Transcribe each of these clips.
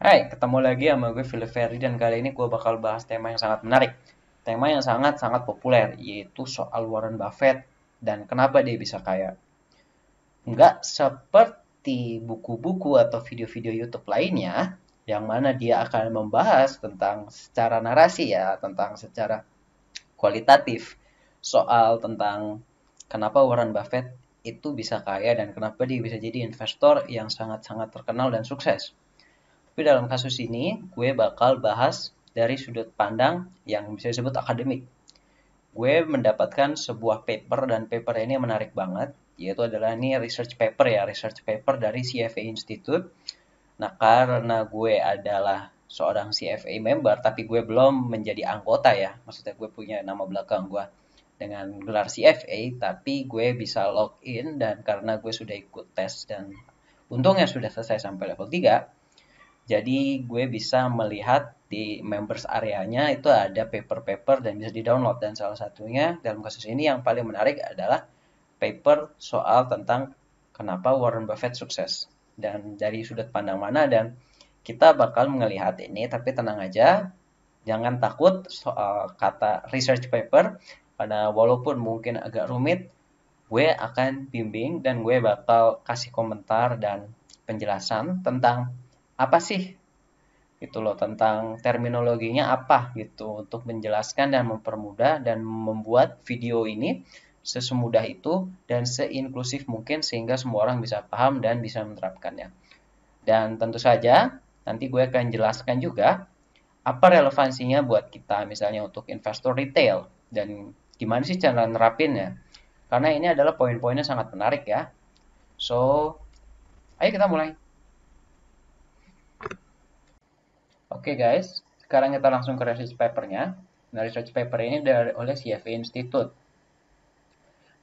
Hai, ketemu lagi sama gue Philip Ferry dan kali ini gue bakal bahas tema yang sangat menarik. Tema yang sangat-sangat populer, yaitu soal Warren Buffett dan kenapa dia bisa kaya. Nggak seperti buku-buku atau video-video YouTube lainnya, yang mana dia akan membahas tentang secara narasi ya, tentang secara kualitatif, soal tentang kenapa Warren Buffett itu bisa kaya dan kenapa dia bisa jadi investor yang sangat-sangat terkenal dan sukses. Tapi dalam kasus ini, gue bakal bahas dari sudut pandang yang bisa disebut akademik. Gue mendapatkan sebuah paper dan paper ini menarik banget, yaitu adalah ini research paper ya, research paper dari CFA Institute. Nah, karena gue adalah seorang CFA member, tapi gue belum menjadi anggota ya, maksudnya gue punya nama belakang gue dengan gelar CFA, tapi gue bisa login dan karena gue sudah ikut tes dan untungnya sudah selesai sampai level 3. Jadi gue bisa melihat di members areanya itu ada paper-paper dan bisa di-download. Dan salah satunya dalam kasus ini yang paling menarik adalah paper soal tentang kenapa Warren Buffett sukses. Dan dari sudut pandang mana dan kita bakal melihat ini, tapi tenang aja, jangan takut soal kata research paper, karena walaupun mungkin agak rumit, gue akan bimbing dan gue bakal kasih komentar dan penjelasan tentang apa sih gitu loh, tentang terminologinya apa gitu untuk menjelaskan dan mempermudah dan membuat video ini sesemudah itu dan seinklusif mungkin sehingga semua orang bisa paham dan bisa menerapkannya. Dan tentu saja nanti gue akan jelaskan juga apa relevansinya buat kita misalnya untuk investor retail dan gimana sih cara nerapinnya. Karena ini adalah poin-poinnya sangat menarik ya. So, ayo kita mulai. Oke guys, sekarang kita langsung ke research papernya. Nah, research paper ini dari oleh CFA Institute.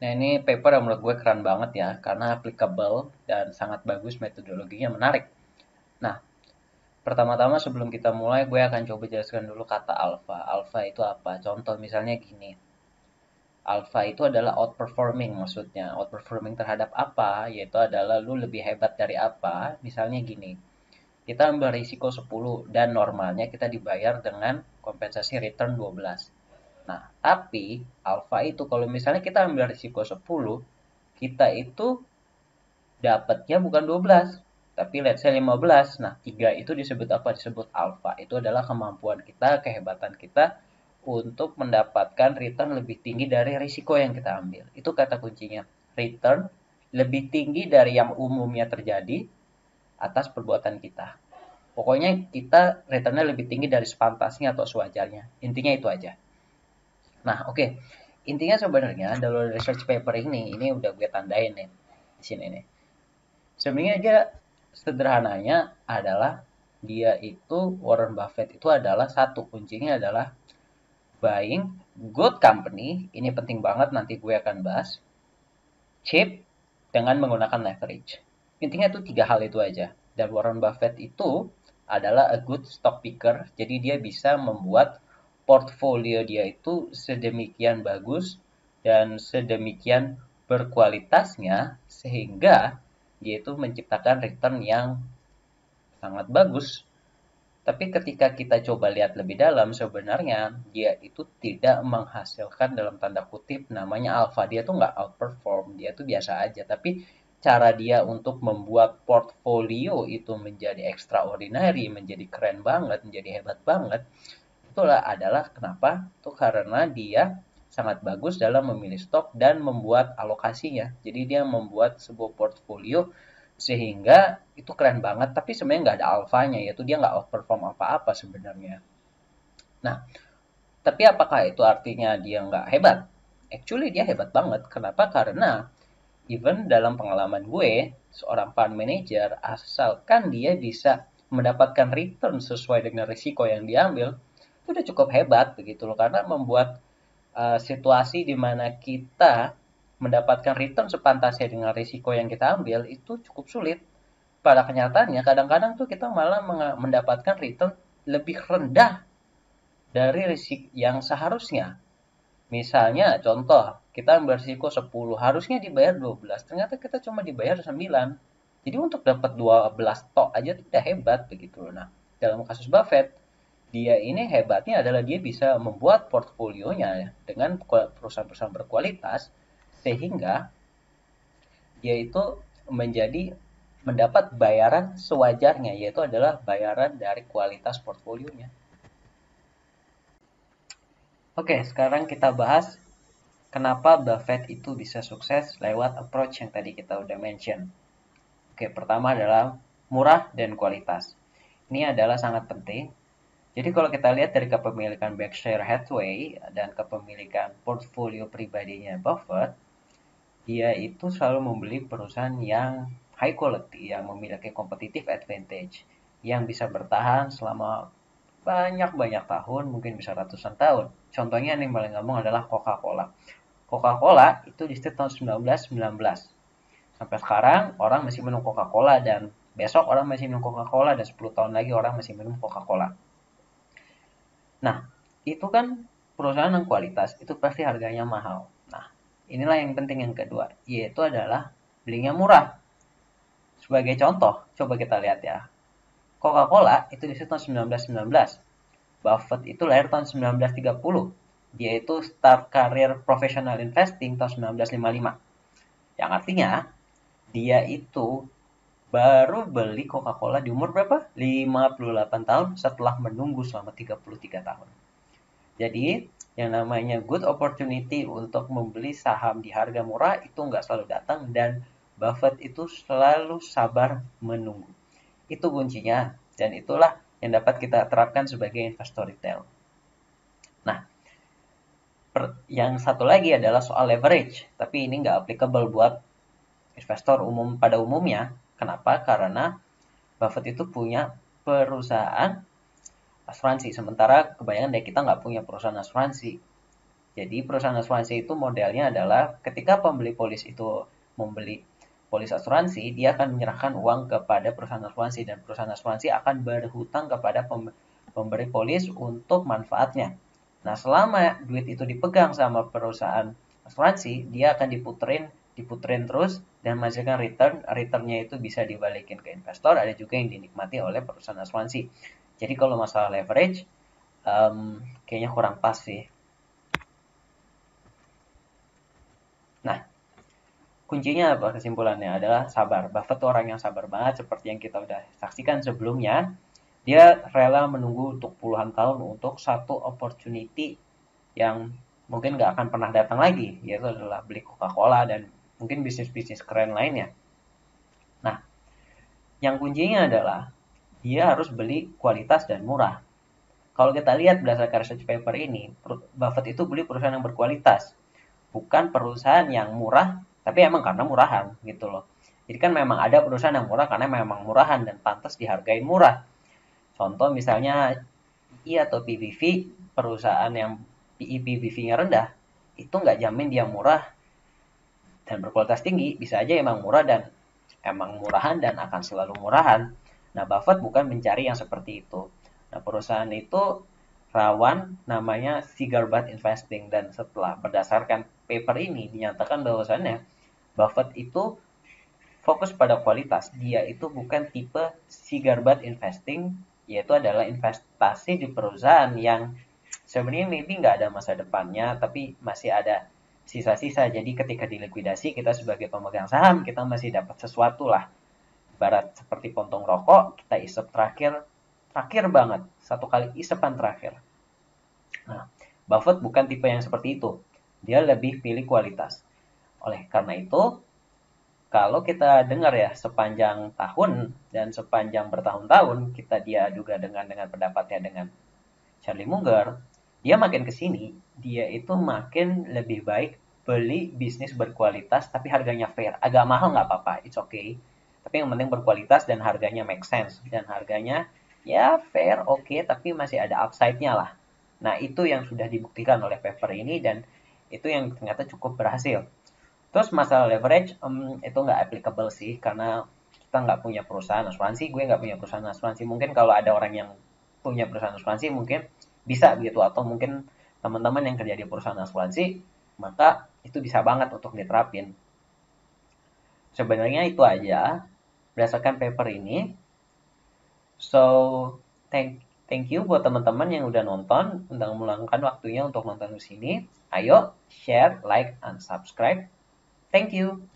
Nah, ini paper yang menurut gue keren banget ya, karena applicable dan sangat bagus, metodologinya menarik. Nah, pertama-tama sebelum kita mulai, gue akan coba jelaskan dulu kata alpha. Alpha itu apa? Contoh misalnya gini. Alpha itu adalah outperforming maksudnya. Outperforming terhadap apa? Yaitu adalah lu lebih hebat dari apa? Misalnya gini. Kita ambil risiko 10 dan normalnya kita dibayar dengan kompensasi return 12. Nah, tapi alpha itu kalau misalnya kita ambil risiko 10, kita itu dapatnya bukan 12, tapi let's say 15. Nah, 3 itu disebut apa? Disebut alpha. Itu adalah kemampuan kita, kehebatan kita untuk mendapatkan return lebih tinggi dari risiko yang kita ambil. Itu kata kuncinya. Return lebih tinggi dari yang umumnya terjadi atas perbuatan kita. Pokoknya kita returnnya lebih tinggi dari sepantasnya atau sewajarnya. Intinya itu aja. Nah, oke. Intinya sebenarnya dalam research paper ini udah gue tandain nih di sini nih. Sebenarnya aja sederhananya adalah dia itu Warren Buffett itu adalah satu kuncinya adalah buying good company. Ini penting banget nanti gue akan bahas. Cheap dengan menggunakan leverage. Intinya itu tiga hal itu aja. Dan Warren Buffett itu adalah a good stock picker. Jadi dia bisa membuat portfolio dia itu sedemikian bagus dan sedemikian berkualitasnya sehingga dia itu menciptakan return yang sangat bagus. Tapi ketika kita coba lihat lebih dalam, sebenarnya dia itu tidak menghasilkan dalam tanda kutip namanya alpha. Dia tuh nggak outperform, dia tuh biasa aja. Tapi cara dia untuk membuat portfolio itu menjadi extraordinary, menjadi keren banget, menjadi hebat banget, itulah adalah kenapa? Itu karena dia sangat bagus dalam memilih stok dan membuat alokasinya. Jadi dia membuat sebuah portfolio sehingga itu keren banget, tapi sebenarnya nggak ada alfanya, yaitu dia nggak outperform apa-apa sebenarnya. Nah, tapi apakah itu artinya dia nggak hebat? Actually dia hebat banget. Kenapa? Karena even dalam pengalaman gue, seorang fund manager, asalkan dia bisa mendapatkan return sesuai dengan risiko yang diambil, itu udah cukup hebat begitu loh. Karena membuat situasi di mana kita mendapatkan return sepantasnya dengan risiko yang kita ambil itu cukup sulit. Pada kenyataannya kadang-kadang tuh kita malah mendapatkan return lebih rendah dari risiko yang seharusnya. Misalnya contoh, kita ambil risiko 10, harusnya dibayar 12, ternyata kita cuma dibayar 9. Jadi untuk dapat 12 tok aja tuh udah hebat begitu loh. Nah, dalam kasus Buffett, dia ini hebatnya adalah dia bisa membuat portfolionya dengan perusahaan-perusahaan berkualitas sehingga dia itu mendapat bayaran sewajarnya, yaitu adalah bayaran dari kualitas portfolionya. Oke, sekarang kita bahas kenapa Buffett itu bisa sukses lewat approach yang tadi kita udah mention. Oke, pertama adalah murah dan kualitas. Ini adalah sangat penting. Jadi kalau kita lihat dari kepemilikan Berkshire Hathaway dan kepemilikan portfolio pribadinya Buffett, dia itu selalu membeli perusahaan yang high quality, yang memiliki competitive advantage, yang bisa bertahan selama banyak-banyak tahun, mungkin bisa ratusan tahun. Contohnya nih paling gampang adalah Coca-Cola. Coca-Cola itu di tahun 1919. Sampai sekarang orang masih minum Coca-Cola dan besok orang masih minum Coca-Cola dan 10 tahun lagi orang masih minum Coca-Cola. Nah, itu kan perusahaan yang kualitas, itu pasti harganya mahal. Nah, inilah yang penting yang kedua, yaitu adalah belinya murah. Sebagai contoh, coba kita lihat ya. Coca-Cola itu di tahun 1919. Buffett itu lahir tahun 1930. Dia itu start karir professional investing tahun 1955. Yang artinya, dia itu baru beli Coca-Cola di umur berapa? 58 tahun setelah menunggu selama 33 tahun. Jadi, yang namanya good opportunity untuk membeli saham di harga murah itu nggak selalu datang dan Buffett itu selalu sabar menunggu. Itu kuncinya dan itulah yang dapat kita terapkan sebagai investor retail. Nah, yang satu lagi adalah soal leverage, tapi ini nggak applicable buat investor umum pada umumnya. Kenapa? Karena Buffett itu punya perusahaan asuransi, sementara kebanyakan dari kita nggak punya perusahaan asuransi. Jadi perusahaan asuransi itu modelnya adalah ketika pembeli polis itu membeli polis asuransi, dia akan menyerahkan uang kepada perusahaan asuransi dan perusahaan asuransi akan berhutang kepada pemberi polis untuk manfaatnya. Nah, selama duit itu dipegang sama perusahaan asuransi, dia akan diputerin terus dan menghasilkan returnnya itu bisa dibalikin ke investor, ada juga yang dinikmati oleh perusahaan asuransi. Jadi kalau masalah leverage, kayaknya kurang pas sih. Nah, kuncinya apa kesimpulannya adalah sabar. Buffett tuh orang yang sabar banget seperti yang kita udah saksikan sebelumnya. Dia rela menunggu untuk puluhan tahun untuk satu opportunity yang mungkin nggak akan pernah datang lagi, yaitu adalah beli Coca-Cola dan mungkin bisnis-bisnis keren lainnya. Nah, yang kuncinya adalah dia harus beli kualitas dan murah. Kalau kita lihat berdasarkan research paper ini, Buffett itu beli perusahaan yang berkualitas, bukan perusahaan yang murah, tapi emang karena murahan gitu loh. Jadi kan memang ada perusahaan yang murah karena memang murahan dan pantas dihargai murah. Contoh misalnya PE atau PBV, perusahaan yang PE PBV-nya rendah, itu nggak jamin dia murah dan berkualitas tinggi, bisa aja emang murah dan emang murahan dan akan selalu murahan. Nah, Buffett bukan mencari yang seperti itu. Nah, perusahaan itu rawan namanya cigar butt investing dan setelah berdasarkan paper ini dinyatakan bahwasannya Buffett itu fokus pada kualitas. Dia itu bukan tipe cigar butt investing, yaitu adalah investasi di perusahaan yang sebenarnya maybe nggak ada masa depannya, tapi masih ada sisa-sisa. Jadi ketika dilikuidasi, kita sebagai pemegang saham, kita masih dapat sesuatu lah. Barat seperti pontong rokok, kita isep terakhir, terakhir banget. Satu kali isepan terakhir. Nah, Buffett bukan tipe yang seperti itu. Dia lebih pilih kualitas. Oleh karena itu, kalau kita dengar ya sepanjang tahun dan sepanjang bertahun-tahun kita dia juga dengan pendapatnya dengan Charlie Munger, dia makin kesini dia itu makin lebih baik beli bisnis berkualitas tapi harganya fair. Agak mahal nggak apa-apa, it's okay. Tapi yang penting berkualitas dan harganya make sense dan harganya ya fair, oke, okay, tapi masih ada upside-nya lah. Nah, itu yang sudah dibuktikan oleh paper ini dan itu yang ternyata cukup berhasil. Terus masalah leverage itu nggak applicable sih karena kita nggak punya perusahaan asuransi, gue nggak punya perusahaan asuransi. Mungkin kalau ada orang yang punya perusahaan asuransi mungkin bisa begitu atau mungkin teman-teman yang kerja di perusahaan asuransi maka itu bisa banget untuk diterapin. Sebenarnya itu aja berdasarkan paper ini. So, Thank you buat teman-teman yang udah nonton, udah meluangkan waktunya untuk nonton di sini. Ayo share, like, and subscribe. Thank you.